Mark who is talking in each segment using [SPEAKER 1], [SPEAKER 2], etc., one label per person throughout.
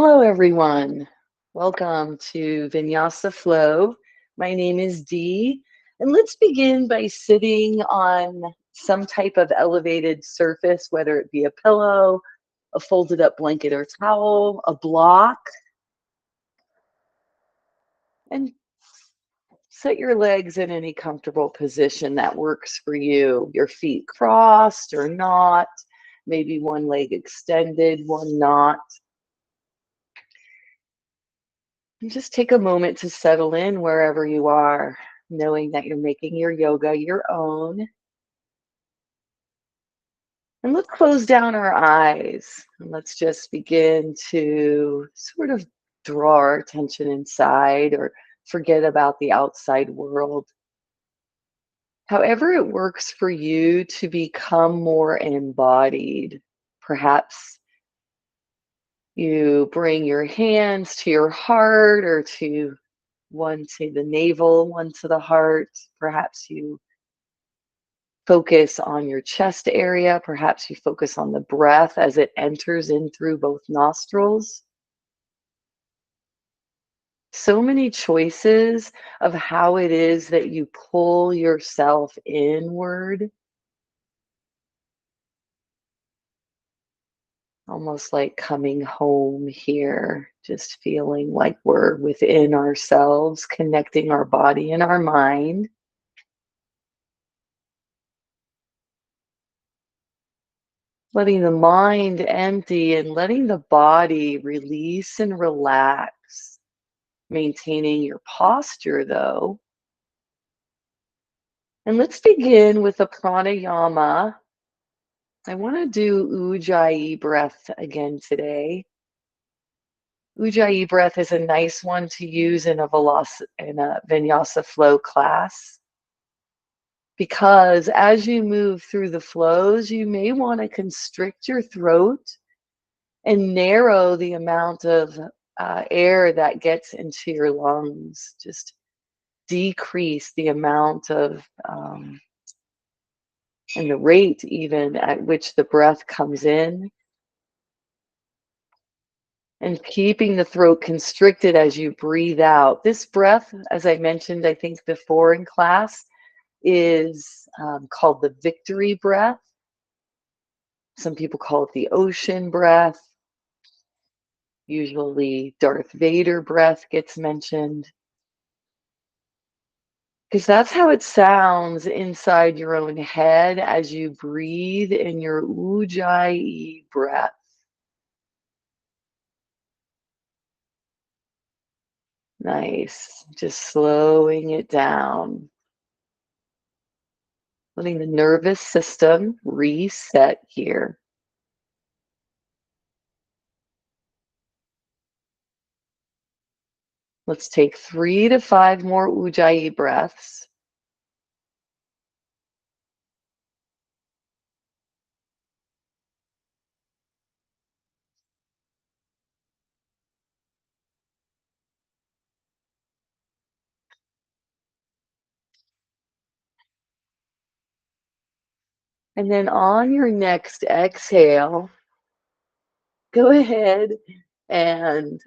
[SPEAKER 1] Hello, everyone. Welcome to Vinyasa Flow. My name is Dee, and let's begin by sitting on some type of elevated surface, whether it be a pillow, a folded up blanket or towel, a block, and set your legs in any comfortable position that works for you. Your feet crossed or not, maybe one leg extended, one not. And just take a moment to settle in wherever you are, knowing that you're making your yoga your own. And let's close down our eyes and let's just begin to sort of draw our attention inside or forget about the outside world. However, it works for you to become more embodied. Perhaps you bring your hands to your heart or to one to the navel, one to the heart. Perhaps you focus on your chest area. Perhaps you focus on the breath as it enters in through both nostrils. So many choices of how it is that you pull yourself inward, almost like coming home here, just feeling like we're within ourselves, connecting our body and our mind. Letting the mind empty and letting the body release and relax. Maintaining your posture though. And let's begin with a pranayama. I want to do Ujjayi breath again today. Ujjayi breath is a nice one to use in a Vinyasa flow class because as you move through the flows, you may want to constrict your throat and narrow the amount of air that gets into your lungs. Just decrease the amount of and the rate even at which the breath comes in, and keeping the throat constricted as you breathe out. This breath, as I mentioned, I think before in class, is called the victory breath. Some people call it the ocean breath. Usually Darth Vader breath gets mentioned, because that's how it sounds inside your own head as you breathe in your Ujjayi breath. Nice. Just slowing it down. Letting the nervous system reset here. Let's take 3 to 5 more Ujjayi breaths. And then on your next exhale, go ahead and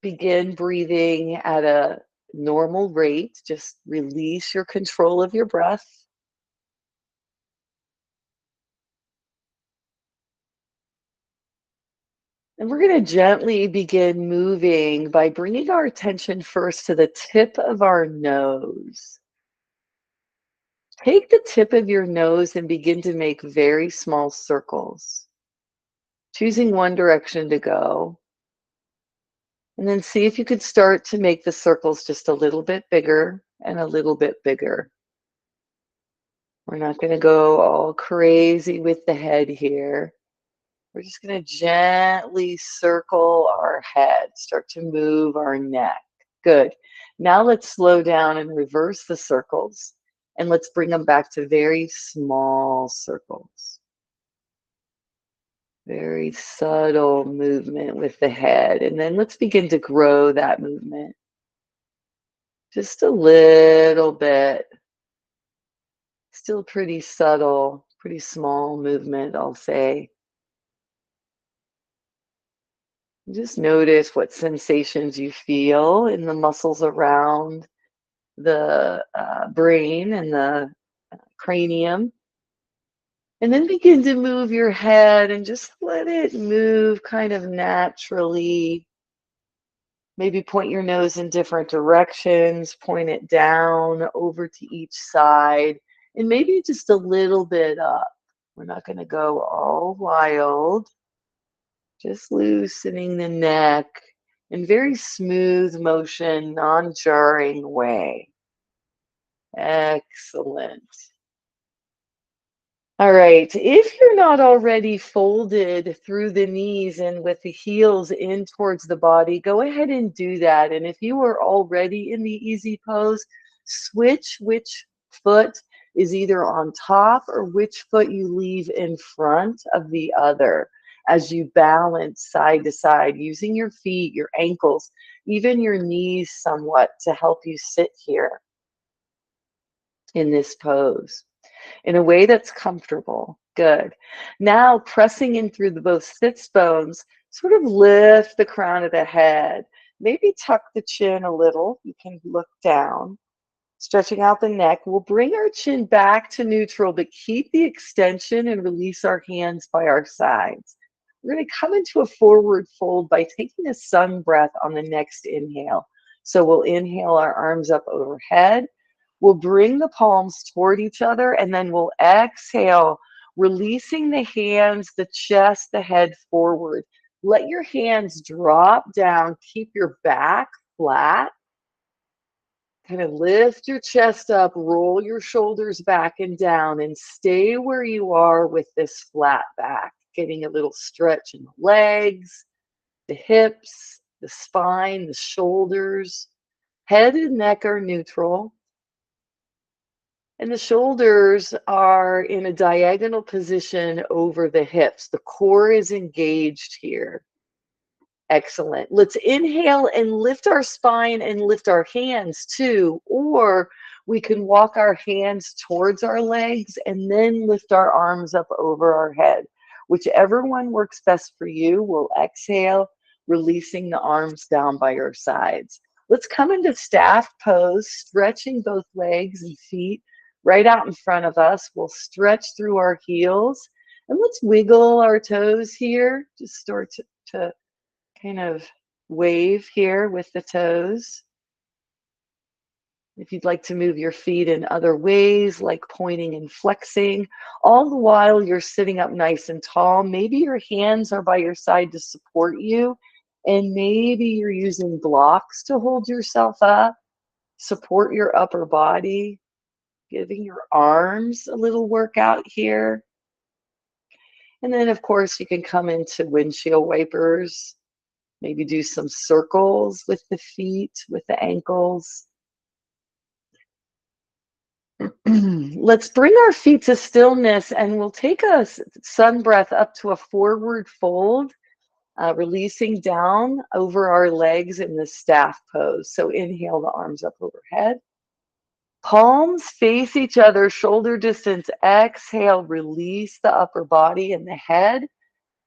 [SPEAKER 1] begin breathing at a normal rate. Just release your control of your breath. And we're going to gently begin moving by bringing our attention first to the tip of our nose. Take the tip of your nose and begin to make very small circles, choosing one direction to go. And then see if you could start to make the circles just a little bit bigger and a little bit bigger. We're not going to go all crazy with the head here. We're just going to gently circle our head, start to move our neck. Good. Now let's slow down and reverse the circles. And let's bring them back to very small circles. Very subtle movement with the head. And then let's begin to grow that movement. Just a little bit. Still pretty subtle, pretty small movement, I'll say. Just notice what sensations you feel in the muscles around the brain and the cranium. And then begin to move your head and just let it move kind of naturally. Maybe point your nose in different directions, point it down over to each side, and maybe just a little bit up. We're not going to go all wild, just loosening the neck in very smooth motion, non-jarring way. Excellent. All right, if you're not already folded through the knees and with the heels in towards the body, go ahead and do that. And if you are already in the easy pose, switch which foot is either on top or which foot you leave in front of the other as you balance side to side, using your feet, your ankles, even your knees somewhat to help you sit here in this pose in a way that's comfortable. Good. Now pressing in through the both sits bones, sort of lift the crown of the head. Maybe tuck the chin a little. You can look down. Stretching out the neck. We'll bring our chin back to neutral, but keep the extension and release our hands by our sides. We're going to come into a forward fold by taking a sun breath on the next inhale. So we'll inhale our arms up overhead. We'll bring the palms toward each other, and then we'll exhale, releasing the hands, the chest, the head forward. Let your hands drop down. Keep your back flat. Kind of lift your chest up, roll your shoulders back and down, and stay where you are with this flat back. Getting a little stretch in the legs, the hips, the spine, the shoulders. Head and neck are neutral. And the shoulders are in a diagonal position over the hips. The core is engaged here. Excellent. Let's inhale and lift our spine and lift our hands too. Or we can walk our hands towards our legs and then lift our arms up over our head. Whichever one works best for you, we'll exhale, releasing the arms down by your sides. Let's come into staff pose, stretching both legs and feet right out in front of us. We'll stretch through our heels and let's wiggle our toes here. Just start to kind of wave here with the toes. If you'd like to move your feet in other ways, like pointing and flexing, all the while you're sitting up nice and tall. Maybe your hands are by your side to support you, and maybe you're using blocks to hold yourself up. Support your upper body, giving your arms a little workout here. And then, of course, you can come into windshield wipers. Maybe do some circles with the feet, with the ankles. Let's bring our feet to stillness and we'll take a sun breath up to a forward fold, releasing down over our legs in the staff pose. So inhale the arms up overhead. Palms face each other, shoulder distance. Exhale, release the upper body and the head.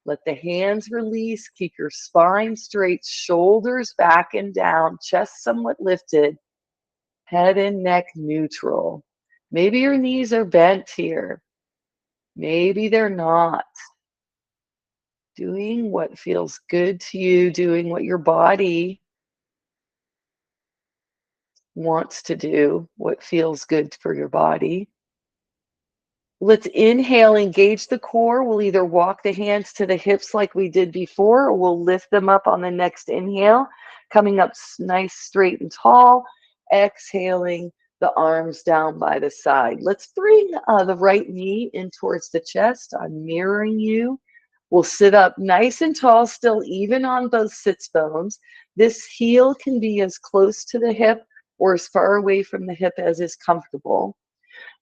[SPEAKER 1] Let the hands release. Keep your spine straight, shoulders back and down, chest somewhat lifted, head and neck neutral. Maybe your knees are bent here. Maybe they're not. Doing what feels good to you, doing what your body wants to do, what feels good for your body. Let's inhale, engage the core. We'll either walk the hands to the hips like we did before, or we'll lift them up on the next inhale, coming up nice, straight, and tall. Exhaling the arms down by the side. Let's bring the right knee in towards the chest. I'm mirroring you. We'll sit up nice and tall, still even on both sits bones. This heel can be as close to the hip or as far away from the hip as is comfortable.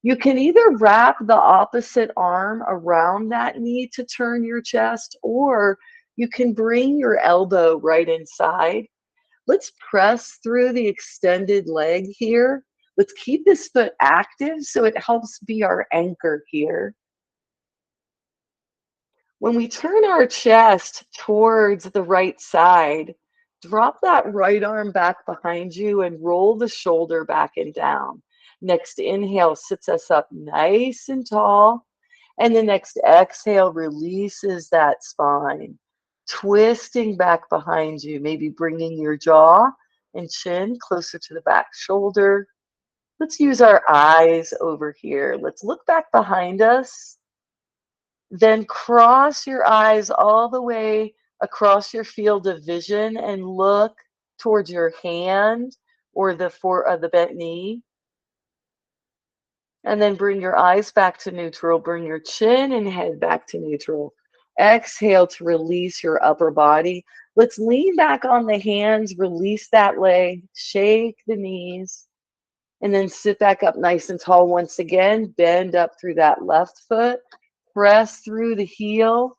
[SPEAKER 1] You can either wrap the opposite arm around that knee to turn your chest, or you can bring your elbow right inside. Let's press through the extended leg here. Let's keep this foot active so it helps be our anchor here. When we turn our chest towards the right side, drop that right arm back behind you and roll the shoulder back and down. Next inhale sits us up nice and tall. And the next exhale releases that spine, twisting back behind you, maybe bringing your jaw and chin closer to the back shoulder. Let's use our eyes over here. Let's look back behind us. Then cross your eyes all the way across your field of vision and look towards your hand or the bent knee. And then bring your eyes back to neutral. Bring your chin and head back to neutral. Exhale to release your upper body. Let's lean back on the hands, release that leg, shake the knees, and then sit back up nice and tall once again. Bend up through that left foot. Press through the heel.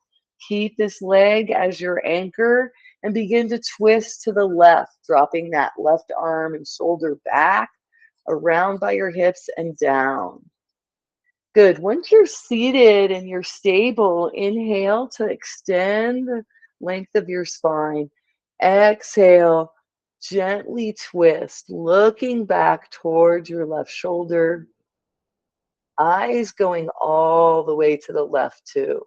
[SPEAKER 1] Keep this leg as your anchor and begin to twist to the left, dropping that left arm and shoulder back, around by your hips and down. Good. Once you're seated and you're stable, inhale to extend the length of your spine. Exhale, gently twist, looking back towards your left shoulder. Eyes going all the way to the left too.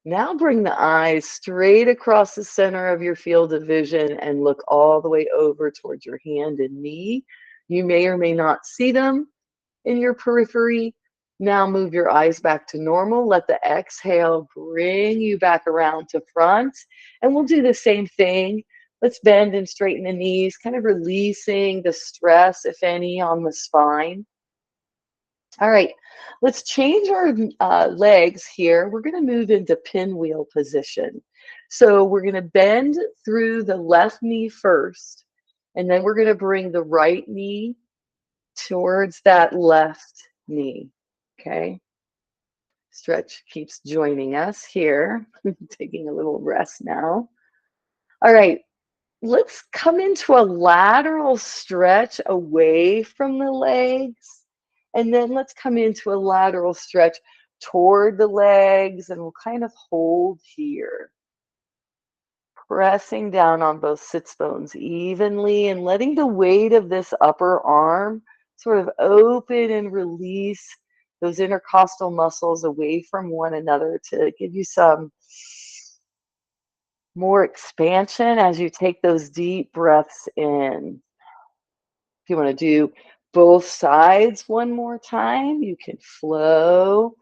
[SPEAKER 1] Now bring the eyes straight across the center of your field of vision and look all the way over towards your hand and knee. You may or may not see them in your periphery. Now move your eyes back to normal. Let the exhale bring you back around to front. And we'll do the same thing. Let's bend and straighten the knees, kind of releasing the stress, if any, on the spine. All right, let's change our legs here. We're going to move into pinwheel position. So we're going to bend through the left knee first, and then we're going to bring the right knee towards that left knee. Okay. Stretch keeps joining us here. Taking a little rest now. All right. Let's come into a lateral stretch away from the legs. And then let's come into a lateral stretch toward the legs. And we'll kind of hold here. Pressing down on both sits bones evenly and letting the weight of this upper arm sort of open and release those intercostal muscles away from one another to give you some more expansion as you take those deep breaths in. If you want to do both sides one more time, you can flow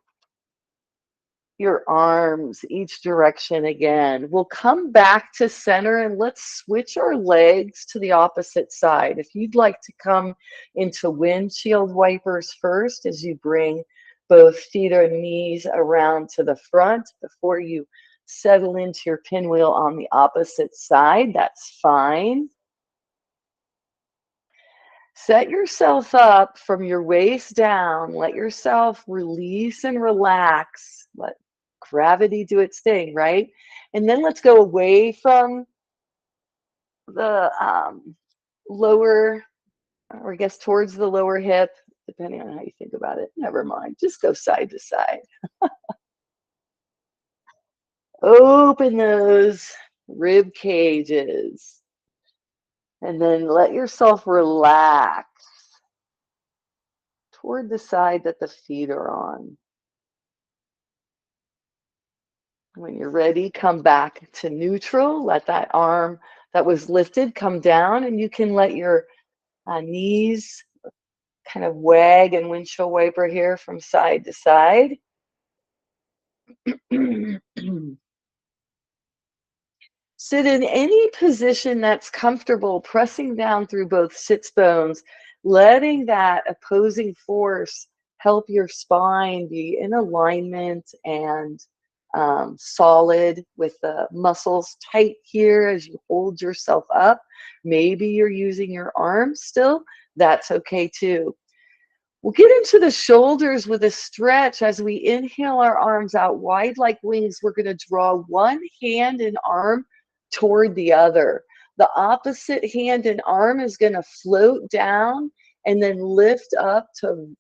[SPEAKER 1] your arms each direction again. We'll come back to center and let's switch our legs to the opposite side. If you'd like to come into windshield wipers first as you bring both feet or knees around to the front before you settle into your pinwheel on the opposite side, that's fine. Set yourself up from your waist down. Let yourself release and relax. Let gravity do its thing, right? And then let's go away from the lower, or I guess towards the lower hip, depending on how you think about it. Never mind. Just go side to side. Open those rib cages. And then let yourself relax toward the side that the feet are on. When you're ready, come back to neutral. Let that arm that was lifted come down, and you can let your knees kind of wag and windshield wiper here from side to side. Sit in any position that's comfortable, pressing down through both sits bones, letting that opposing force help your spine be in alignment and solid with the muscles tight here as you hold yourself up. Maybe you're using your arms still. That's okay too. We'll get into the shoulders with a stretch. As we inhale our arms out wide like wings, we're going to draw one hand and arm toward the other. The opposite hand and arm is going to float down and then lift up to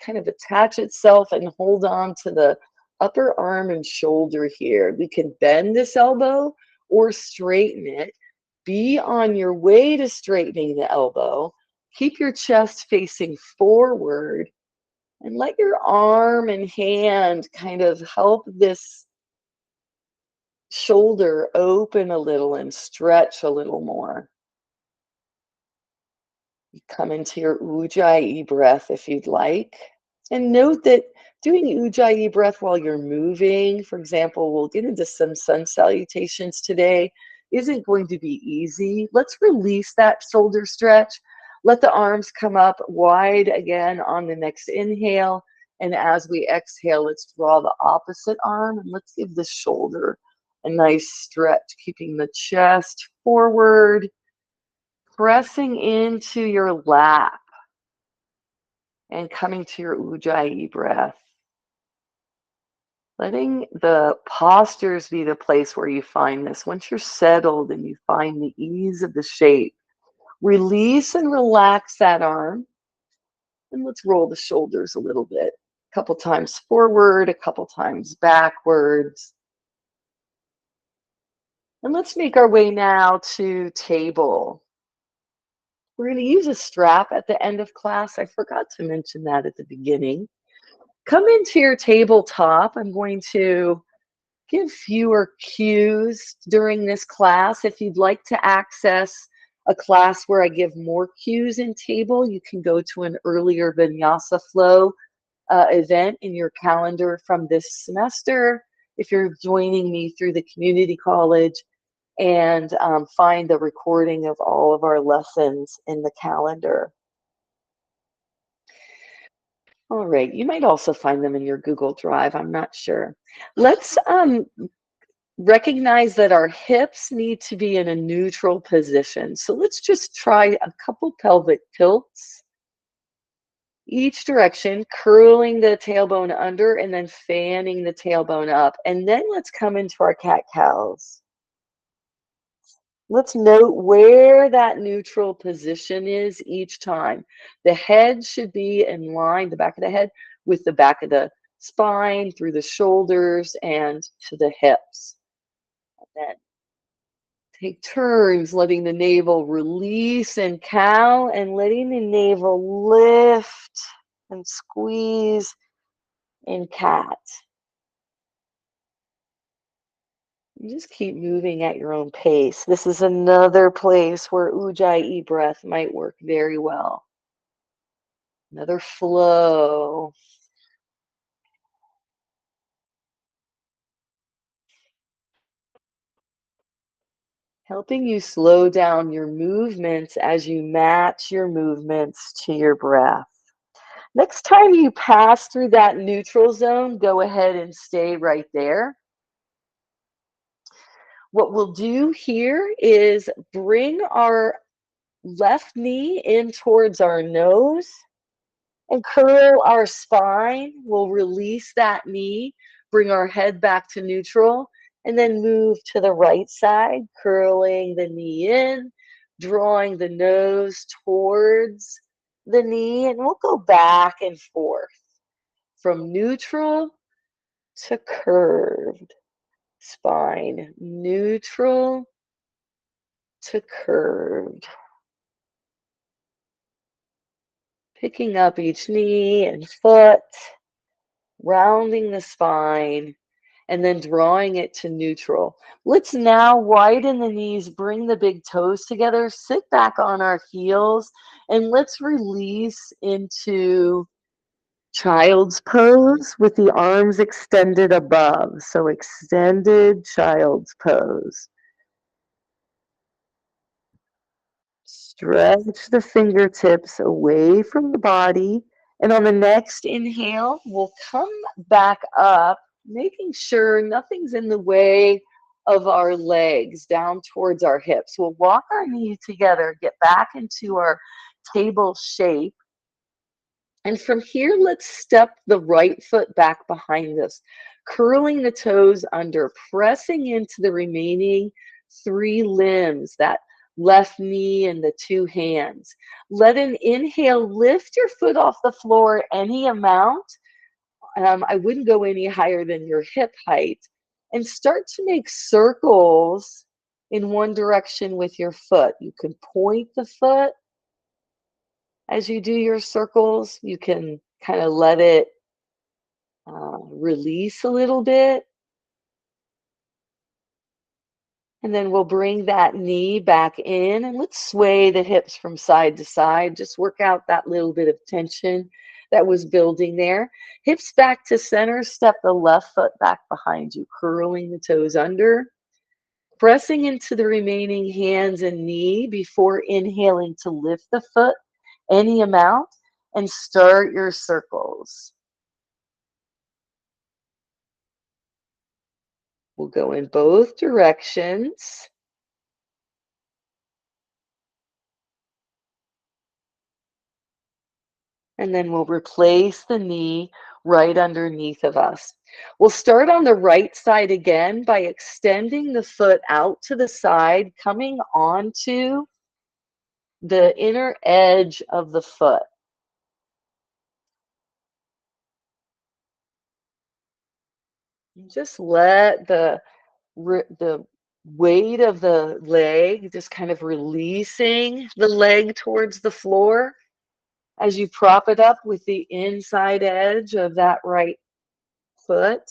[SPEAKER 1] kind of attach itself and hold on to the upper arm and shoulder here. We can bend this elbow or straighten it. Be on your way to straightening the elbow. Keep your chest facing forward and let your arm and hand kind of help this shoulder open a little and stretch a little more. Come into your Ujjayi breath if you'd like. And note that doing Ujjayi breath while you're moving, for example, we'll get into some sun salutations today, isn't going to be easy. Let's release that shoulder stretch. Let the arms come up wide again on the next inhale. And as we exhale, let's draw the opposite arm and let's give the shoulder a nice stretch, keeping the chest forward, pressing into your lap and coming to your Ujjayi breath. Letting the postures be the place where you find this. Once you're settled and you find the ease of the shape, release and relax that arm. And let's roll the shoulders a little bit. A couple times forward, a couple times backwards. And let's make our way now to table. We're going to use a strap at the end of class. I forgot to mention that at the beginning. Come into your tabletop. I'm going to give fewer cues during this class. If you'd like to access a class where I give more cues in table, you can go to an earlier Vinyasa flow event in your calendar from this semester. If you're joining me through the community college, and find the recording of all of our lessons in the calendar. All right, you might also find them in your Google Drive, I'm not sure. Let's recognize that our hips need to be in a neutral position. So let's just try a couple pelvic tilts. Each direction, curling the tailbone under and then fanning the tailbone up. And then let's come into our cat-cows. Let's note where that neutral position is each time. The head should be in line, the back of the head, with the back of the spine, through the shoulders, and to the hips. And then take turns letting the navel release in cow and letting the navel lift and squeeze in cat. You just keep moving at your own pace. This is another place where Ujjayi breath might work very well. Another flow. Helping you slow down your movements as you match your movements to your breath. Next time you pass through that neutral zone, go ahead and stay right there. What we'll do here is bring our left knee in towards our nose and curl our spine. We'll release that knee, bring our head back to neutral, and then move to the right side, curling the knee in, drawing the nose towards the knee, and we'll go back and forth from neutral to curved spine, neutral to curved. Picking up each knee and foot, rounding the spine, and then drawing it to neutral. Let's now widen the knees, bring the big toes together, sit back on our heels, and let's release into child's pose with the arms extended above. So extended child's pose. Stretch the fingertips away from the body. And on the next inhale, we'll come back up, making sure nothing's in the way of our legs down towards our hips. We'll walk our knees together, get back into our table shape. And from here, let's step the right foot back behind us, curling the toes under, pressing into the remaining 3 limbs, that left knee and the 2 hands. Let an inhale lift your foot off the floor any amount. I wouldn't go any higher than your hip height, and start to make circles in one direction with your foot. You can point the foot as you do your circles. You can kind of let it release a little bit. And then we'll bring that knee back in and let's sway the hips from side to side. Just work out that little bit of tension that was building there. Hips back to center, step the left foot back behind you, curling the toes under, pressing into the remaining hands and knee before inhaling to lift the foot any amount and start your circles. We'll go in both directions. And then we'll replace the knee right underneath of us. We'll start on the right side again by extending the foot out to the side, coming onto the inner edge of the foot. And just let the weight of the leg just kind of releasing the leg towards the floor as you prop it up with the inside edge of that right foot.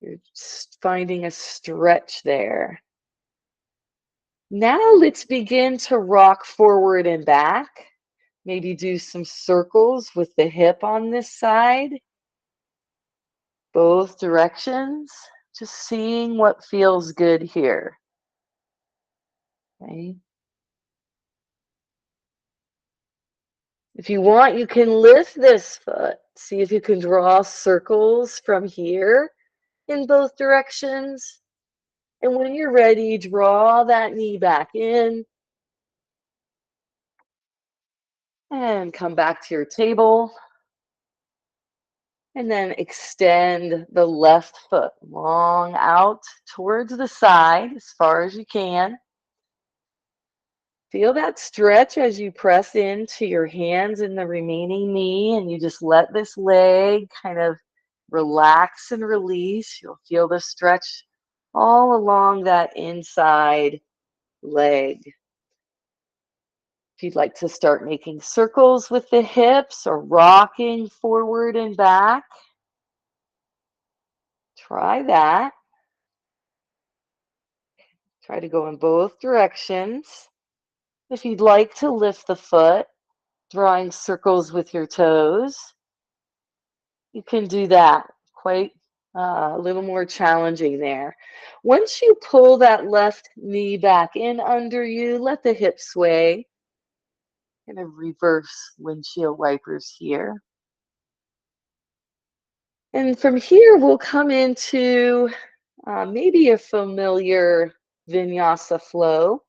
[SPEAKER 1] You're just finding a stretch there. Now let's begin to rock forward and back. Maybe do some circles with the hip on this side, both directions. Just seeing what feels good here. Okay. If you want, you can lift this foot. See if you can draw circles from here in both directions. And when you're ready, draw that knee back in and come back to your table. And then extend the left foot long out towards the side as far as you can. Feel that stretch as you press into your hands in the remaining knee, and you just let this leg kind of relax and release. You'll feel the stretch all along that inside leg. If you'd like to start making circles with the hips or rocking forward and back, try that. Try to go in both directions. If you'd like to lift the foot, drawing circles with your toes, you can do that. Quite a little more challenging there. Once you pull that left knee back in under you, let the hips sway. Kind of reverse windshield wipers here. And from here, we'll come into maybe a familiar Vinyasa flow,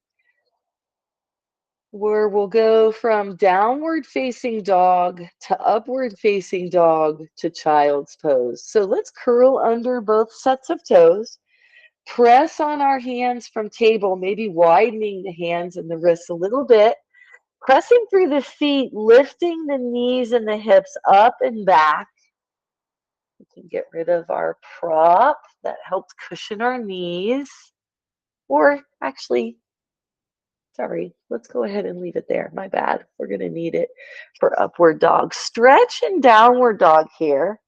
[SPEAKER 1] where we'll go from downward facing dog to upward facing dog to child's pose. So let's curl under both sets of toes, press on our hands from table, maybe widening the hands and the wrists a little bit, pressing through the feet, lifting the knees and the hips up and back. We can get rid of our prop that helps cushion our knees, or actually, sorry, let's go ahead and leave it there. My bad. We're going to need it for upward dog. Stretch and downward dog here.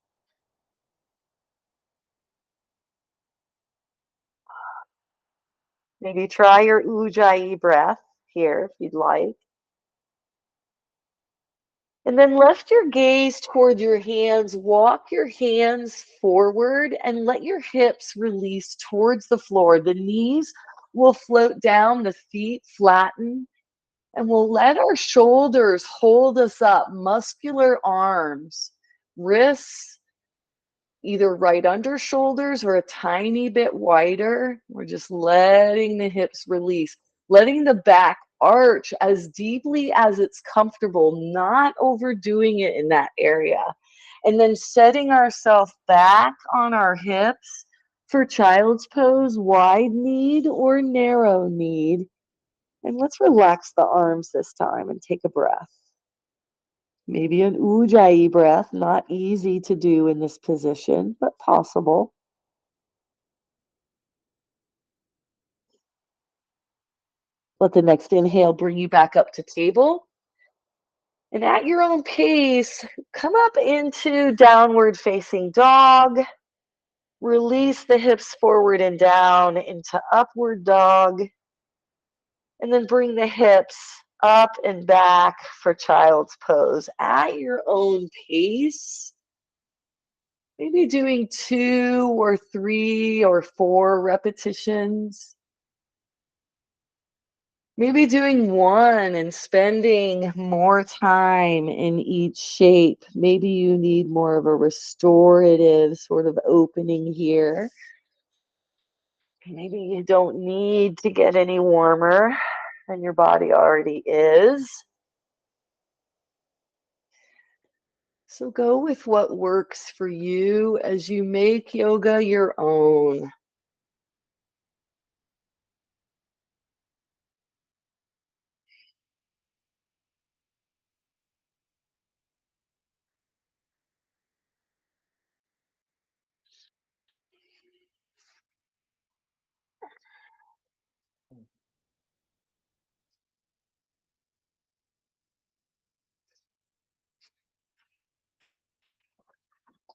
[SPEAKER 1] Maybe try your Ujjayi breath here if you'd like. And then lift your gaze toward your hands. Walk your hands forward and let your hips release towards the floor. The knees will float down, the feet flatten. And we'll let our shoulders hold us up, muscular arms, wrists either right under shoulders or a tiny bit wider. We're just letting the hips release, letting the back arch as deeply as it's comfortable, not overdoing it in that area. And then setting ourselves back on our hips for child's pose, wide kneed or narrow kneed. And let's relax the arms this time and take a breath. Maybe an ujjayi breath, not easy to do in this position, but possible. Let the next inhale bring you back up to table. And at your own pace, come up into downward facing dog. Release the hips forward and down into upward dog. And then bring the hips up and back for child's pose at your own pace. Maybe doing 2 or 3 or 4 repetitions. Maybe doing 1 and spending more time in each shape. Maybe you need more of a restorative sort of opening here. Maybe you don't need to get any warmer than your body already is. So go with what works for you as you make yoga your own.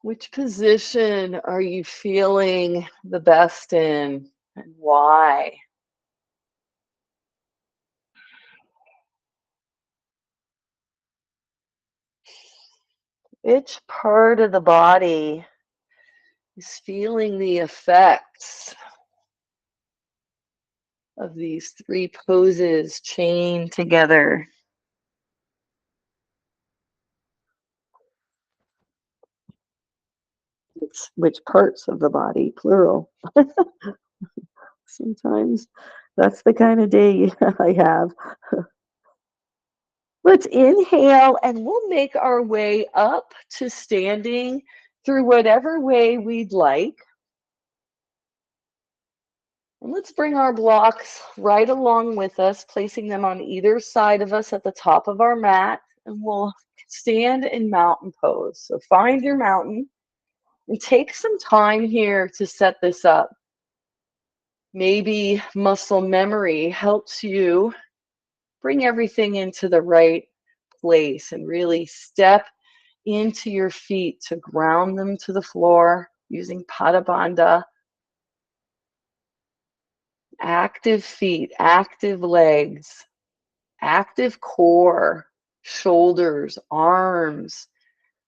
[SPEAKER 1] Which position are you feeling the best in and why? Which part of the body is feeling the effects of these 3 poses chained together? It's which parts of the body, plural. Sometimes that's the kind of day I have. Let's inhale and we'll make our way up to standing through whatever way we'd like. And let's bring our blocks right along with us, placing them on either side of us at the top of our mat. And we'll stand in mountain pose. So find your mountain and take some time here to set this up. Maybe muscle memory helps you bring everything into the right place and really step into your feet to ground them to the floor using Pada Bandha. Active feet, active legs, active core, shoulders, arms,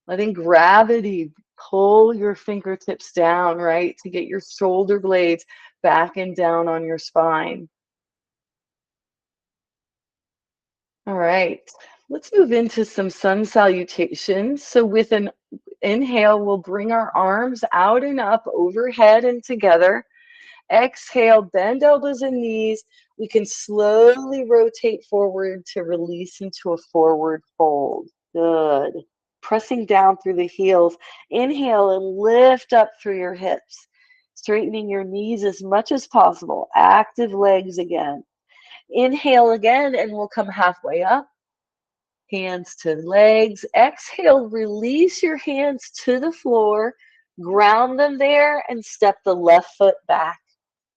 [SPEAKER 1] letting gravity pull your fingertips down, right, to get your shoulder blades back and down on your spine. All right, let's move into some sun salutations. So with an inhale, we'll bring our arms out and up overhead and together. Exhale, bend elbows and knees. We can slowly rotate forward to release into a forward fold. Good. Pressing down through the heels. Inhale and lift up through your hips. Straightening your knees as much as possible. Active legs again. Inhale again and we'll come halfway up. Hands to legs. Exhale, release your hands to the floor. Ground them there and step the left foot back.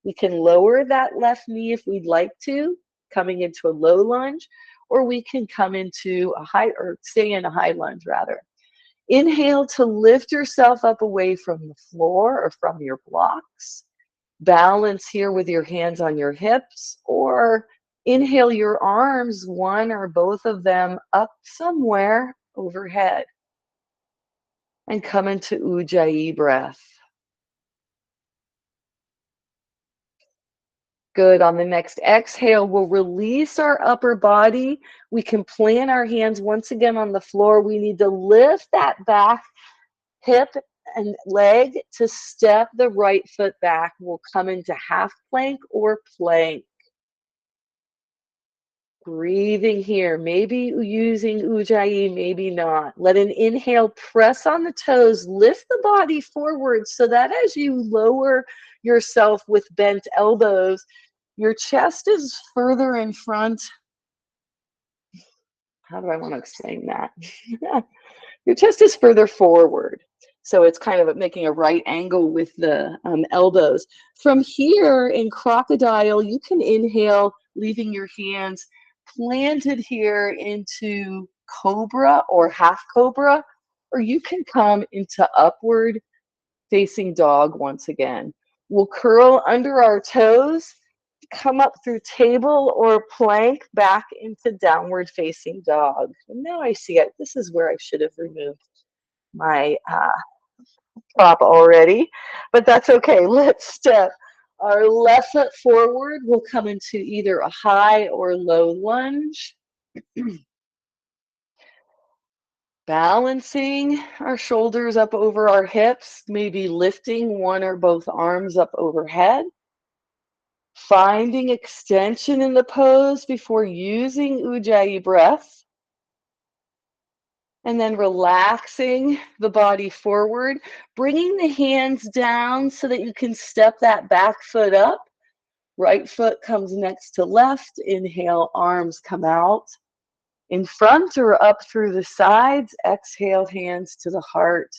[SPEAKER 1] We can lower that left knee if we'd like to, coming into a low lunge, or we can come into a high, or stay in a high lunge rather. Inhale to lift yourself up away from the floor or from your blocks. Balance here with your hands on your hips, or inhale your arms, one or both of them, up somewhere overhead. And come into ujjayi breath. Good. On the next exhale, we'll release our upper body. We can plant our hands once again on the floor. We need to lift that back hip and leg to step the right foot back. We'll come into half plank or plank. Breathing here, maybe using ujjayi, maybe not. Let an inhale press on the toes, lift the body forward so that as you lower yourself with bent elbows, your chest is further in front. how do I want to explain that? Your chest is further forward. So it's kind of making a right angle with the elbows. From here in crocodile, you can inhale, leaving your hands planted here into cobra or half cobra, or you can come into upward facing dog once again. We'll curl under our toes, come up through table or plank back into downward facing dog. And now I see it. This is where I should have removed my prop already, but that's okay. Let's step our left foot forward. We'll come into either a high or low lunge. Balancing our shoulders up over our hips, maybe lifting one or both arms up overhead. Finding extension in the pose before using Ujjayi breath. And then relaxing the body forward, bringing the hands down so that you can step that back foot up. Right foot comes next to left. Inhale, arms come out in front or up through the sides. Exhale, hands to the heart.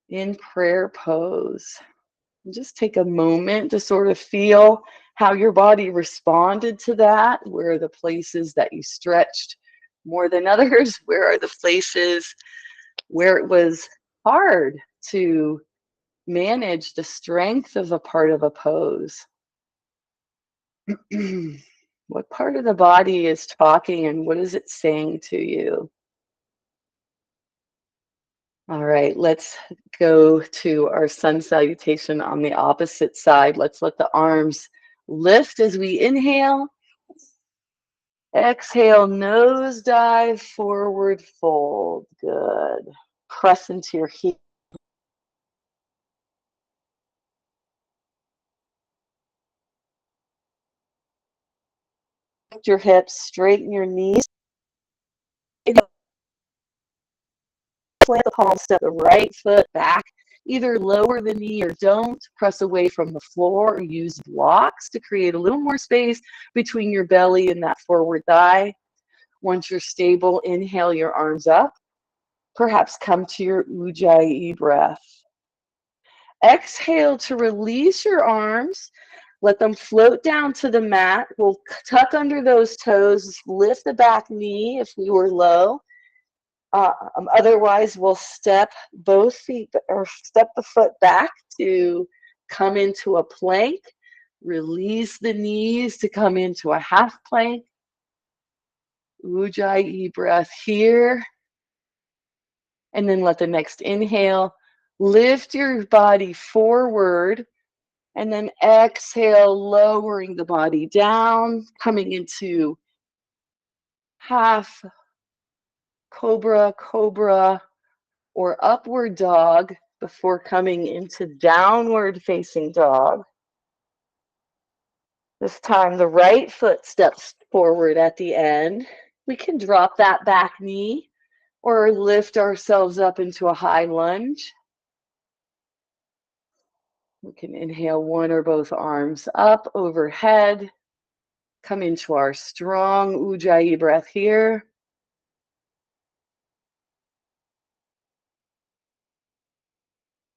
[SPEAKER 1] In prayer pose. Just take a moment to sort of feel how your body responded to that. Where are the places that you stretched more than others? Where are the places where it was hard to manage the strength of a part of a pose? What part of the body is talking and what is it saying to you? All right, let's go to our sun salutation on the opposite side. Let's let the arms lift as we inhale. Exhale, nose dive, forward fold. Good. Press into your heel. Lift your hips, straighten your knees. Plant the palm, step the right foot back. Either lower the knee or don't. Press away from the floor or use blocks to create a little more space between your belly and that forward thigh. Once you're stable, inhale your arms up. Perhaps come to your Ujjayi breath. Exhale to release your arms. Let them float down to the mat. We'll tuck under those toes. Lift the back knee if we were low. Otherwise, we'll step both feet or step the foot back to come into a plank. Release the knees to come into a half plank. Ujjayi breath here. And then let the next inhale lift your body forward. And then exhale, lowering the body down, coming into half cobra, cobra, or upward dog before coming into downward facing dog. This time the right foot steps forward at the end. We can drop that back knee or lift ourselves up into a high lunge. We can inhale one or both arms up overhead. Come into our strong Ujjayi breath here.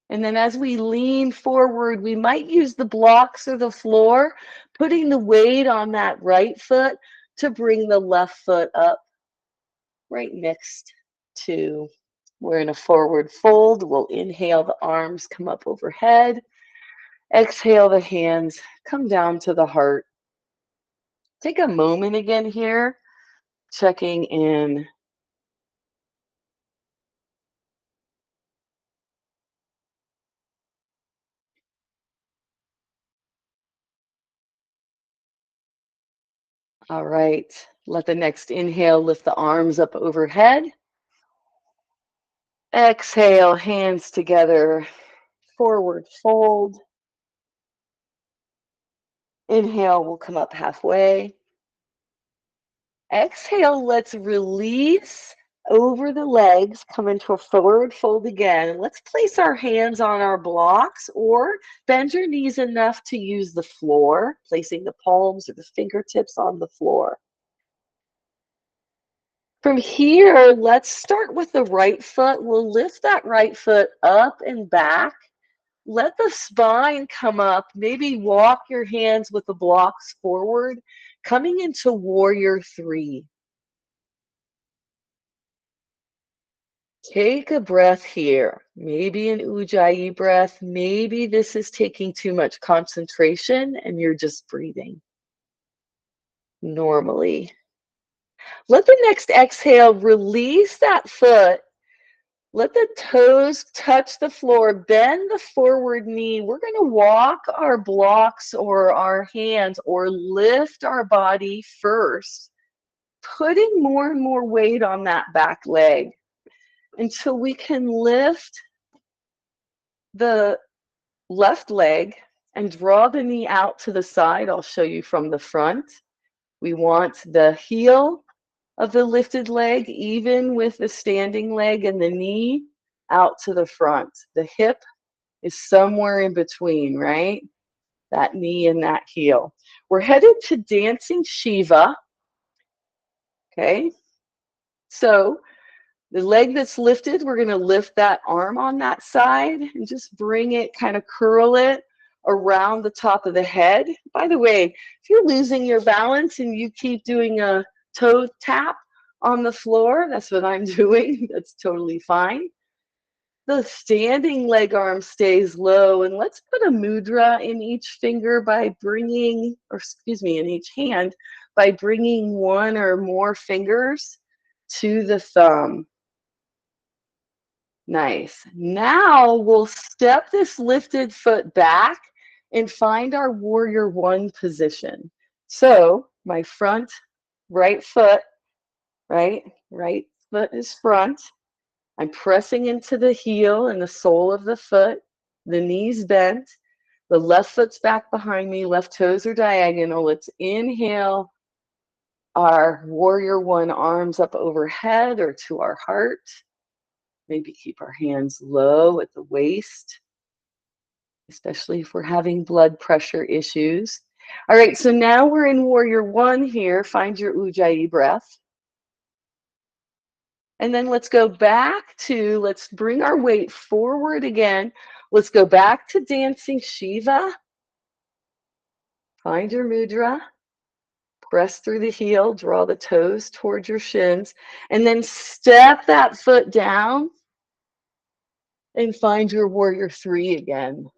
[SPEAKER 1] And then as we lean forward, we might use the blocks or the floor, putting the weight on that right foot to bring the left foot up right next to. We're in a forward fold. We'll inhale, the arms come up overhead. Exhale, the hands come down to the heart. Take a moment again here, checking in. All right, let the next inhale lift the arms up overhead. Exhale, hands together, forward fold. Inhale, we'll come up halfway. Exhale, let's release over the legs, come into a forward fold again. Let's place our hands on our blocks or bend your knees enough to use the floor, placing the palms or the fingertips on the floor. From here, let's start with the right foot. We'll lift that right foot up and back. Let the spine come up. Maybe walk your hands with the blocks forward, coming into warrior three. Take a breath here. Maybe an ujjayi breath. Maybe this is taking too much concentration and you're just breathing normally. Let the next exhale release that foot. Let the toes touch the floor. Bend the forward knee. We're going to walk our blocks or our hands or lift our body first, putting more and more weight on that back leg until we can lift the left leg and draw the knee out to the side. I'll show you from the front. We want the heel of the lifted leg, even with the standing leg, and the knee out to the front. The hip is somewhere in between, right? That knee and that heel. We're headed to dancing Shiva. Okay. So the leg that's lifted, we're going to lift that arm on that side and just bring it, kind of curl it around the top of the head. By the way, if you're losing your balance and you keep doing a toe tap on the floor, that's what I'm doing. That's totally fine. The standing leg arm stays low, and let's put a mudra in each finger by bringing, or excuse me, in each hand by bringing one or more fingers to the thumb. Nice. Now we'll step this lifted foot back and find our warrior one position. So my front right foot, right foot is front. I'm pressing into the heel and the sole of the foot. The knees bent. The left foot's back behind me. Left toes are diagonal. Let's inhale our warrior one, arms up overhead or to our heart. Maybe keep our hands low at the waist, especially if we're having blood pressure issues. All right, so now we're in warrior one here. Find your ujjayi breath. And then let's go back to, let's bring our weight forward again. Let's go back to dancing Shiva. Find your mudra. Press through the heel, draw the toes towards your shins, and then step that foot down and find your warrior three again.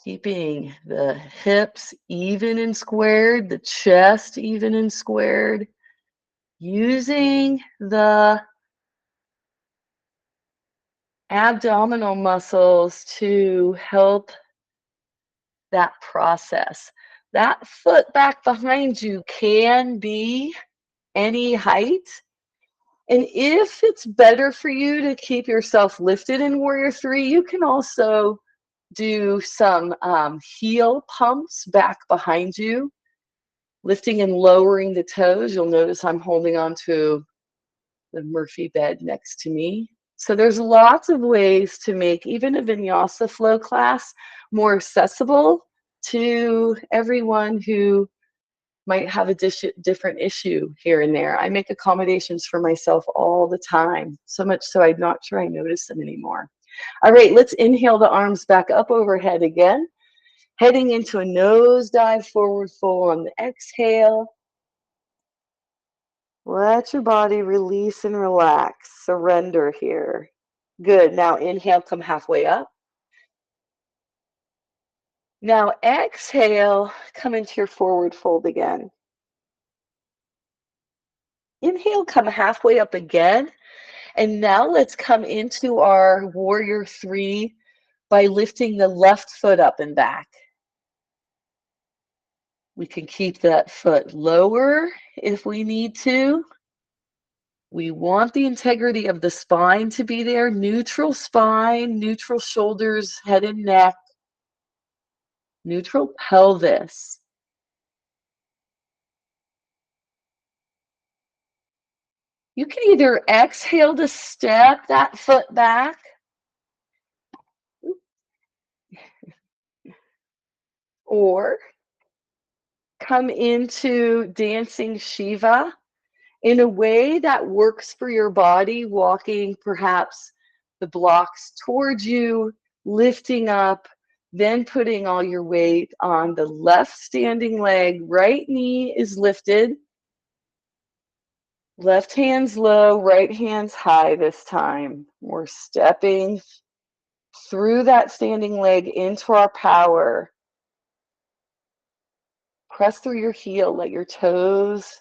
[SPEAKER 1] Keeping the hips even and squared, the chest even and squared, using the abdominal muscles to help that process. That foot back behind you can be any height. And if it's better for you to keep yourself lifted in warrior three, you can also do some heel pumps back behind you, lifting and lowering the toes. You'll notice I'm holding on to the Murphy bed next to me. So there's lots of ways to make even a Vinyasa flow class more accessible to everyone who might have a different issue here and there. I make accommodations for myself all the time, so much so I'm not sure I notice them anymore. All right, let's inhale the arms back up overhead again, heading into a nose dive forward fold on the exhale. Let your body release and relax, surrender here. Good, now inhale, come halfway up. Now exhale, come into your forward fold again. Inhale, come halfway up again. And now let's come into our warrior three by lifting the left foot up and back. We can keep that foot lower if we need to. We want the integrity of the spine to be there. Neutral spine, neutral shoulders, head and neck, neutral pelvis. You can either exhale to step that foot back, or come into dancing Shiva in a way that works for your body, walking perhaps the blocks towards you, lifting up, then putting all your weight on the left standing leg. Right knee is lifted. Left hand's low, right hand's high this time. We're stepping through that standing leg into our power. Press through your heel, let your toes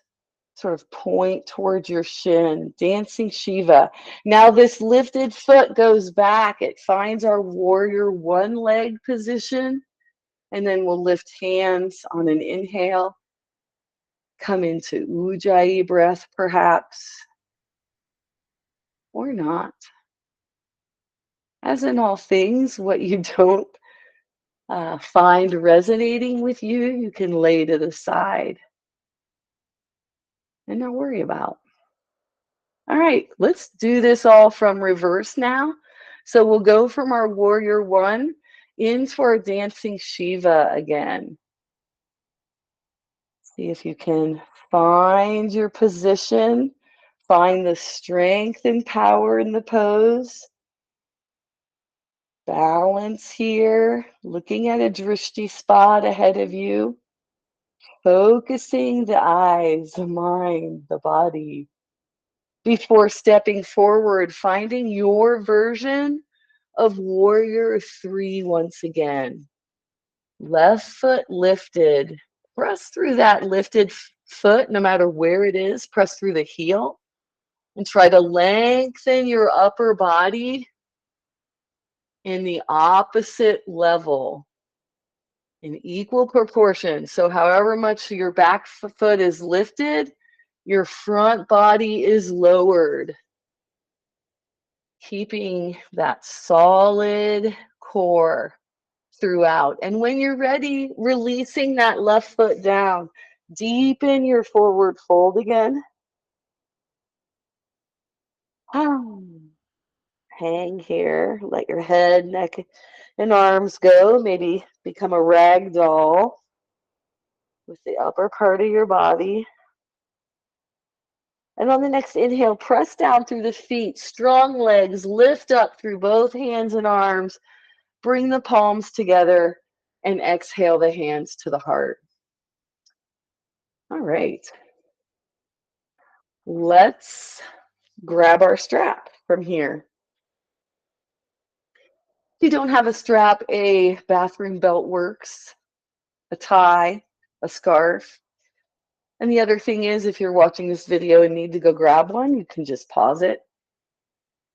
[SPEAKER 1] sort of point towards your shin, dancing Shiva. Now this lifted foot goes back. It finds our warrior one leg position, and then we'll lift hands on an inhale. Come into Ujjayi breath perhaps, or not. As in all things, what you don't find resonating with you, you can lay to the side and not worry about. All right, let's do this all from reverse now. So we'll go from our warrior one into our dancing Shiva again. See if you can find your position, find the strength and power in the pose. Balance here, looking at a drishti spot ahead of you, focusing the eyes, the mind, the body. Before stepping forward, finding your version of warrior three once again. Left foot lifted. Press through that lifted foot, no matter where it is. Press through the heel and try to lengthen your upper body in the opposite level in equal proportion. So however much your back foot is lifted, your front body is lowered. Keeping that solid core throughout. And when you're ready, releasing that left foot down. Deepen your forward fold again. Hang here. Let your head, neck, and arms go. Maybe become a rag doll with the upper part of your body. And on the next inhale, press down through the feet, strong legs, lift up through both hands and arms. Bring the palms together and exhale the hands to the heart. All right. Let's grab our strap from here. If you don't have a strap, a bathroom belt works, a tie, a scarf. And the other thing is, if you're watching this video and need to go grab one, you can just pause it.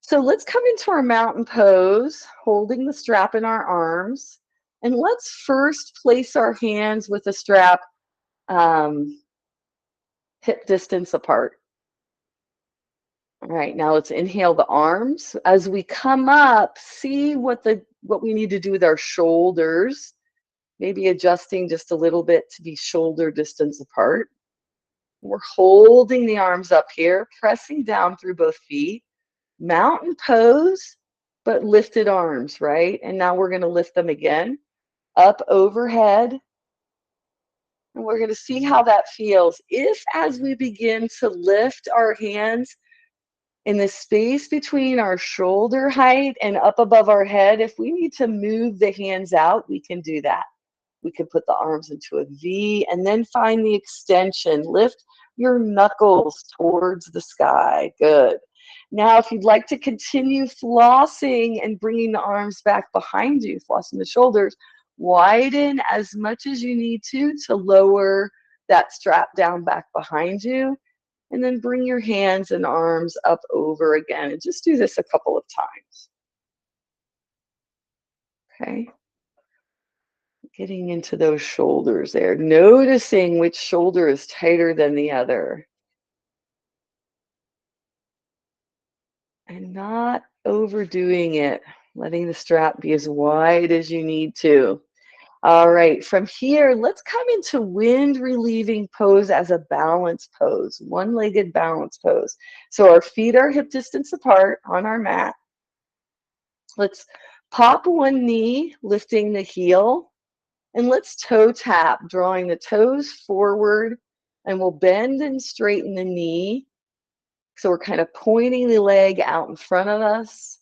[SPEAKER 1] So let's come into our mountain pose, holding the strap in our arms. And let's first place our hands with the strap hip distance apart. All right, now let's inhale the arms. As we come up, see what we need to do with our shoulders. Maybe adjusting just a little bit to be shoulder distance apart. We're holding the arms up here, pressing down through both feet. Mountain pose, but lifted arms, right? And now we're going to lift them again, up overhead. And we're going to see how that feels. If as we begin to lift our hands in the space between our shoulder height and up above our head, if we need to move the hands out, we can do that. We can put the arms into a V and then find the extension. Lift your knuckles towards the sky. Good. Now, if you'd like to continue flossing and bringing the arms back behind you, flossing the shoulders, widen as much as you need to lower that strap down back behind you. And then bring your hands and arms up over again. And just do this a couple of times. Okay. Getting into those shoulders there. Noticing which shoulder is tighter than the other. And not overdoing it. Letting the strap be as wide as you need to. All right, from here, let's come into wind relieving pose as a balance pose, one-legged balance pose. So our feet are hip distance apart on our mat. Let's pop one knee, lifting the heel. And let's toe tap, drawing the toes forward, and we'll bend and straighten the knee. So we're kind of pointing the leg out in front of us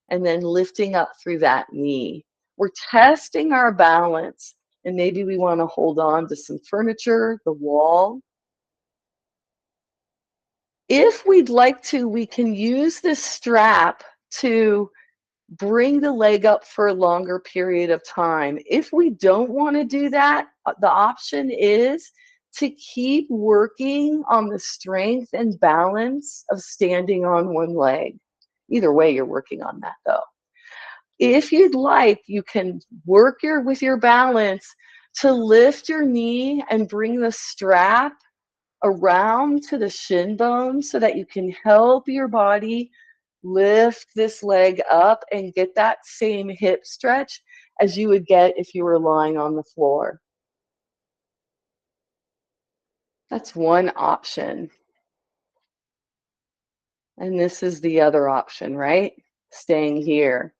[SPEAKER 1] and then lifting up through that knee. We're testing our balance, and maybe we want to hold on to some furniture, the wall. If we'd like to, we can use this strap to bring the leg up for a longer period of time. If we don't want to do that, the option is to keep working on the strength and balance of standing on one leg. Either way, you're working on that though. If you'd like, you can work with your balance to lift your knee and bring the strap around to the shin bone so that you can help your body lift this leg up and get that same hip stretch as you would get if you were lying on the floor. That's one option. And this is the other option, right? Staying here.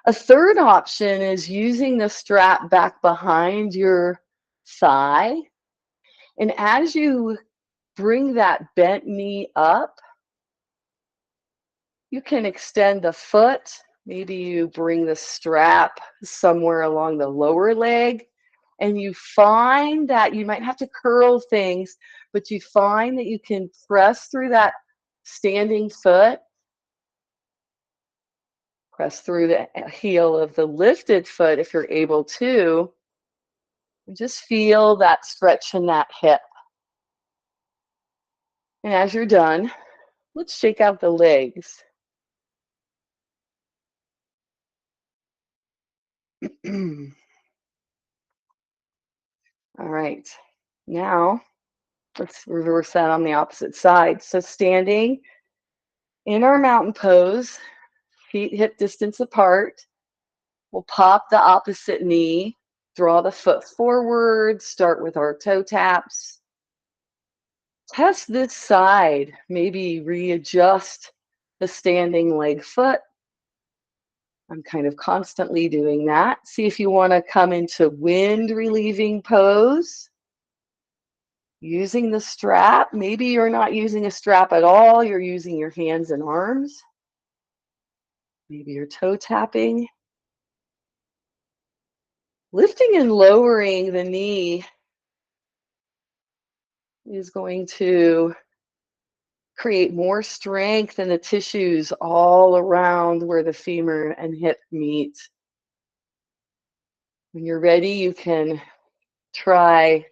[SPEAKER 1] A third option is using the strap back behind your thigh. And as you bring that bent knee up, you can extend the foot. Maybe you bring the strap somewhere along the lower leg, and you find that you might have to curl things, but you find that you can press through that standing foot, press through the heel of the lifted foot if you're able to, and just feel that stretch in that hip. And as you're done, let's shake out the legs. All right, now let's reverse that on the opposite side. So standing in our mountain pose, feet hip distance apart, we'll pop the opposite knee, draw the foot forward, start with our toe taps. Test this side, maybe readjust the standing leg foot. I'm kind of constantly doing that. See if you want to come into wind relieving pose. Using the strap. Maybe you're not using a strap at all. You're using your hands and arms. Maybe you're toe tapping. Lifting and lowering the knee is going to create more strength in the tissues all around where the femur and hip meet. When you're ready, you can try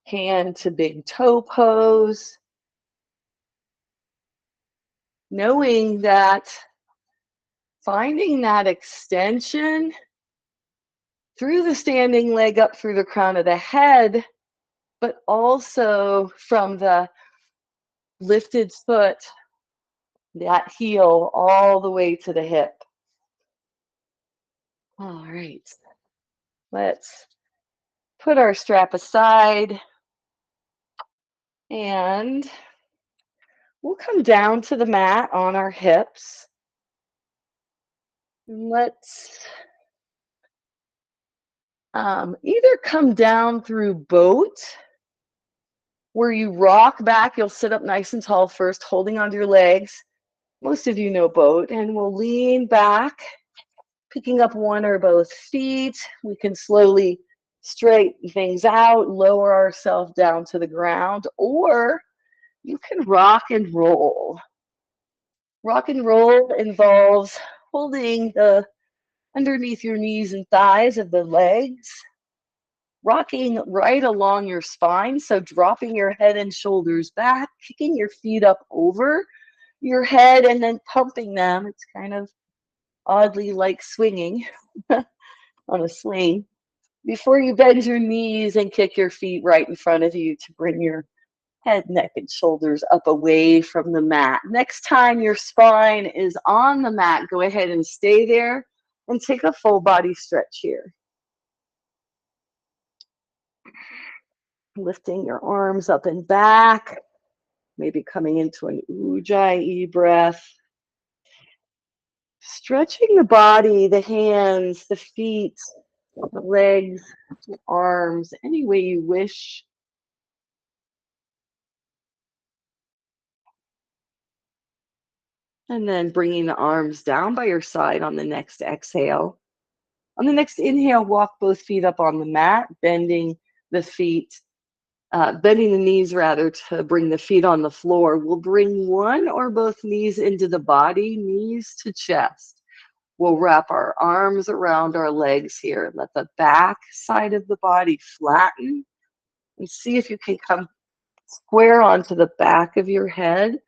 [SPEAKER 1] hand to big toe pose, knowing that finding that extension through the standing leg up through the crown of the head, but also from the lifted foot, that heel all the way to the hip. All right, let's put our strap aside and we'll come down to the mat on our hips. And let's either come down through boat, where you rock back. You'll sit up nice and tall first, holding onto your legs. Most of you know boat, and we'll lean back, picking up one or both feet. We can slowly straighten things out, lower ourselves down to the ground, or you can rock and roll. Rock and roll involves holding the underneath your knees and thighs of the legs, rocking right along your spine, so dropping your head and shoulders back, kicking your feet up over your head and then pumping them. It's kind of oddly like swinging on a swing. Before you bend your knees and kick your feet right in front of you to bring your head, neck, and shoulders up away from the mat. Next time your spine is on the mat, go ahead and stay there and take a full body stretch here. Lifting your arms up and back, maybe coming into an Ujjayi breath. Stretching the body, the hands, the feet, The legs, arms, any way you wish. And then bringing the arms down by your side on the next exhale. On the next inhale, walk both feet up on the mat, the feet, bending the knees rather to bring the feet on the floor. We'll bring one or both knees into the body, knees to chest. We'll wrap our arms around our legs here. Let the back side of the body flatten and see if you can come square onto the back of your head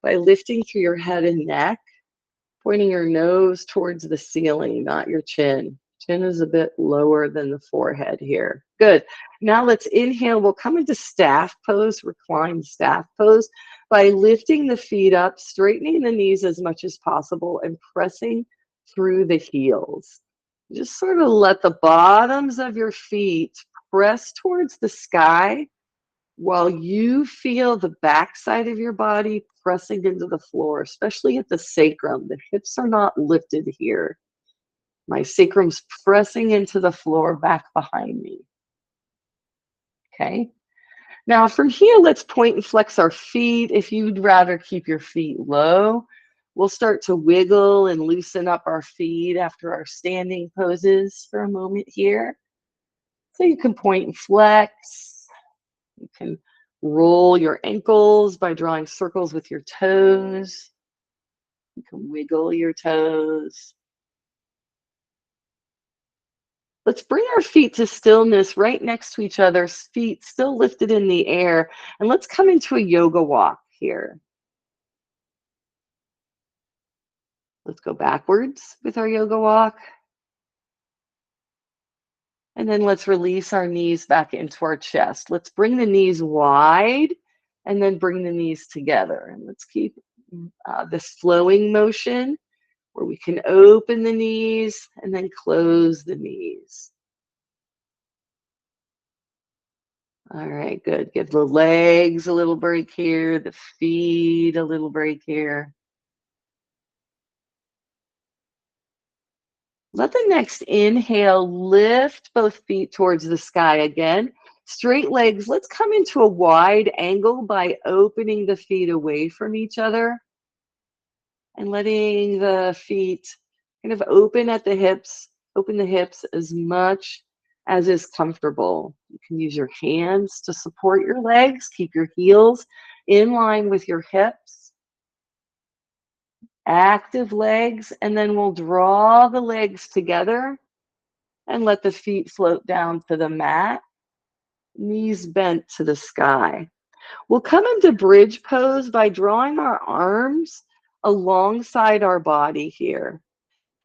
[SPEAKER 1] by lifting through your head and neck, pointing your nose towards the ceiling, not your chin. Chin is a bit lower than the forehead here. Good. Now let's inhale. We'll come into staff pose, reclined staff pose, by lifting the feet up, straightening the knees as much as possible, and pressing through the heels. Just sort of let the bottoms of your feet press towards the sky while you feel the backside of your body pressing into the floor, especially at the sacrum. The hips are not lifted here. My sacrum's pressing into the floor back behind me. Okay. Now from here, let's point and flex our feet. If you'd rather keep your feet low, we'll start to wiggle and loosen up our feet after our standing poses for a moment here. So you can point and flex. You can roll your ankles by drawing circles with your toes. You can wiggle your toes. Let's bring our feet to stillness right next to each other, feet still lifted in the air. And let's come into a yoga walk here. Let's go backwards with our yoga walk. And then let's release our knees back into our chest. Let's bring the knees wide and then bring the knees together. And let's keep this flowing motion where we can open the knees and then close the knees. All right, good. Give the legs a little break here, the feet a little break here. Let the next inhale lift both feet towards the sky again. Straight legs. Let's come into a wide angle by opening the feet away from each other and letting the feet kind of open at the hips, open the hips as much as is comfortable. You can use your hands to support your legs. Keep your heels in line with your hips. Active legs, and then we'll draw the legs together and let the feet float down to the mat, knees bent to the sky. We'll come into bridge pose by drawing our arms alongside our body here.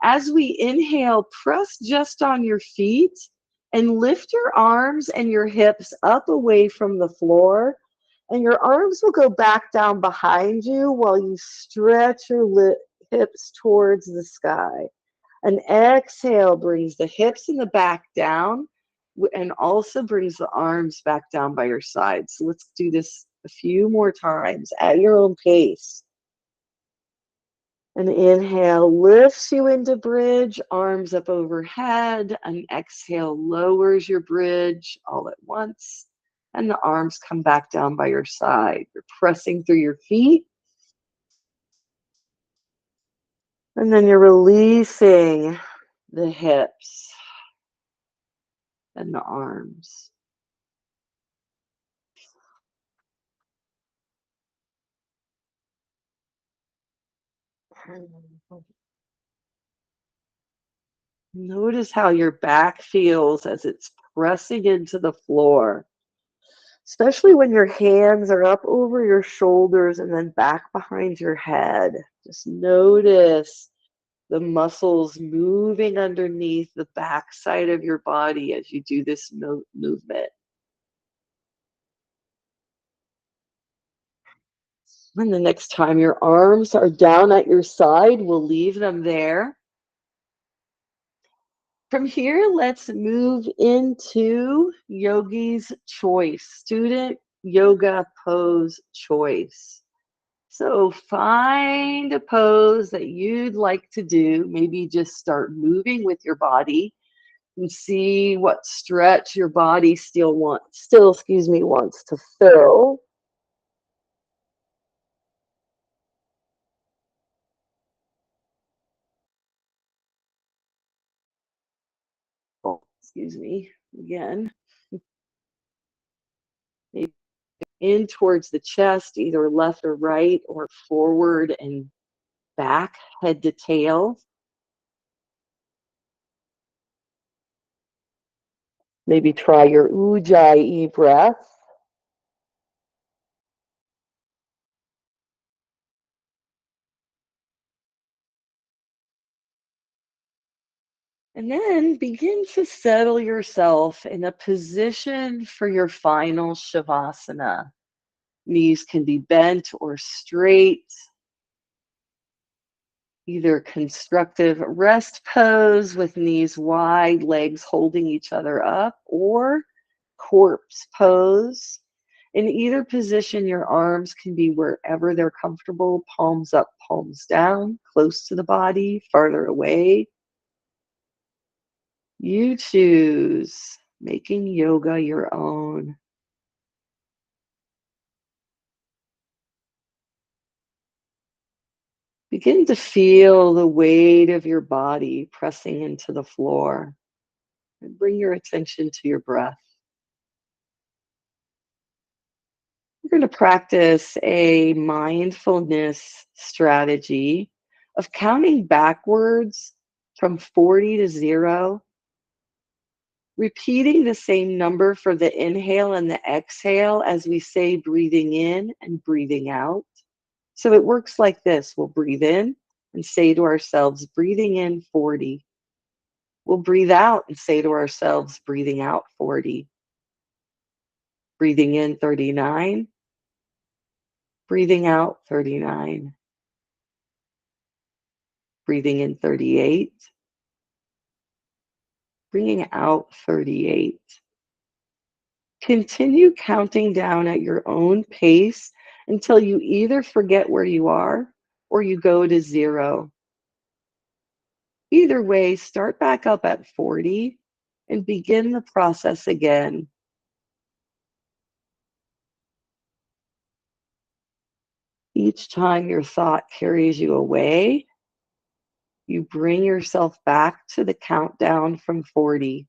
[SPEAKER 1] As we inhale, press just on your feet and lift your arms and your hips up away from the floor. And your arms will go back down behind you while you stretch your hips towards the sky. An exhale brings the hips and the back down and also brings the arms back down by your sides. So let's do this a few more times at your own pace. An inhale lifts you into bridge, arms up overhead. An exhale lowers your bridge all at once, and the arms come back down by your side. You're pressing through your feet, and then you're releasing the hips and the arms. Notice how your back feels as it's pressing into the floor, especially when your hands are up over your shoulders and then back behind your head. Just notice the muscles moving underneath the back side of your body as you do this movement. And the next time your arms are down at your side, we'll leave them there. From here, let's move into yogi's choice, student yoga pose choice. So find a pose that you'd like to do. Maybe just start moving with your body. And see what stretch your body wants to fill. Oh, excuse me, again. Maybe in towards the chest, either left or right, or forward and back, head to tail. Maybe try your Ujjayi breath. And then begin to settle yourself in a position for your final Shavasana. Knees can be bent or straight, either constructive rest pose with knees wide, legs holding each other up, or corpse pose. In either position, your arms can be wherever they're comfortable, palms up, palms down, close to the body, farther away. You choose, making yoga your own. Begin to feel the weight of your body pressing into the floor, and bring your attention to your breath. We're going to practice a mindfulness strategy of counting backwards from 40 to 0, repeating the same number for the inhale and the exhale as we say breathing in and breathing out. So it works like this. We'll breathe in and say to ourselves, breathing in 40. We'll breathe out and say to ourselves, breathing out 40. Breathing in 39. Breathing out 39. Breathing in 38. Bringing out 38. Continue counting down at your own pace until you either forget where you are or you go to 0. Either way, start back up at 40 and begin the process again. Each time your thought carries you away, you bring yourself back to the countdown from 40,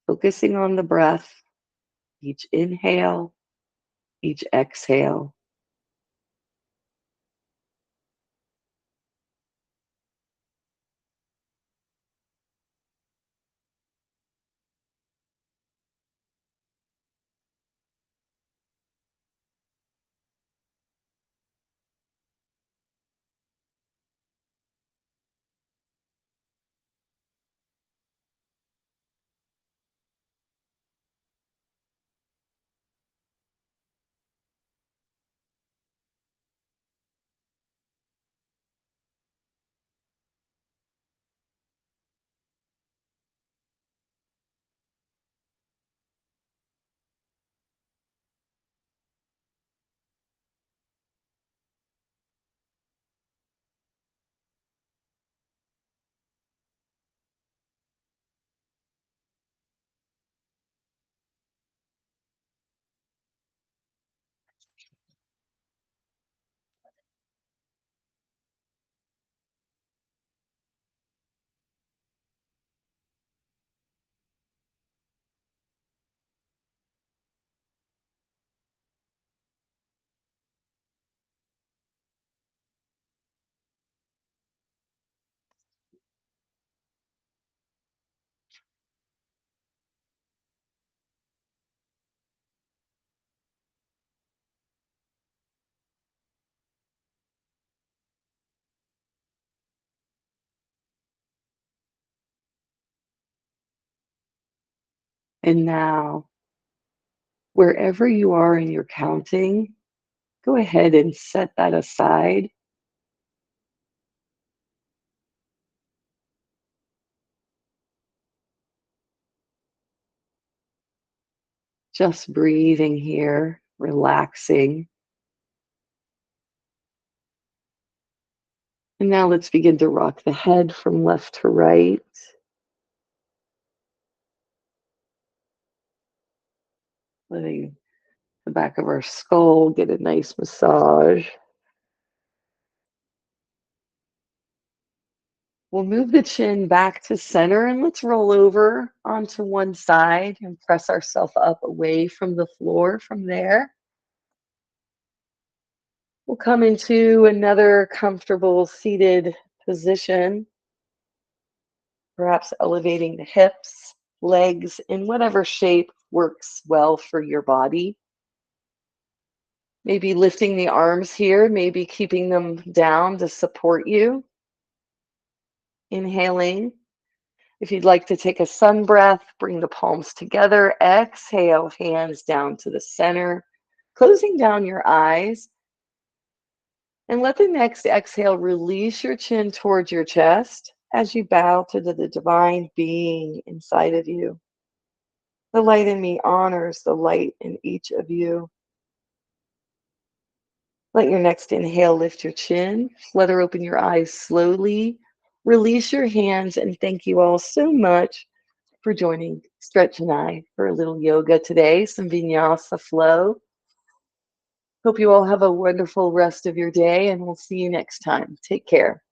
[SPEAKER 1] focusing on the breath, each inhale, each exhale. And now, wherever you are in your counting, go ahead and set that aside. Just breathing here, relaxing. And now let's begin to rock the head from left to right. letting the back of our skull get a nice massage. We'll move the chin back to center and let's roll over onto one side and press ourselves up away from the floor from there. We'll come into another comfortable seated position, perhaps elevating the hips, legs in whatever shape works well for your body. Maybe lifting the arms here, maybe keeping them down to support you. Inhaling. If you'd like to take a sun breath, bring the palms together. Exhale, hands down to the center, closing down your eyes. And let the next exhale release your chin towards your chest as you bow to the divine being inside of you. The light in me honors the light in each of you. Let your next inhale lift your chin, flutter open your eyes slowly, release your hands, and thank you all so much for joining Stretch and I for a little yoga today, some Vinyasa flow. Hope you all have a wonderful rest of your day, and we'll see you next time. Take care.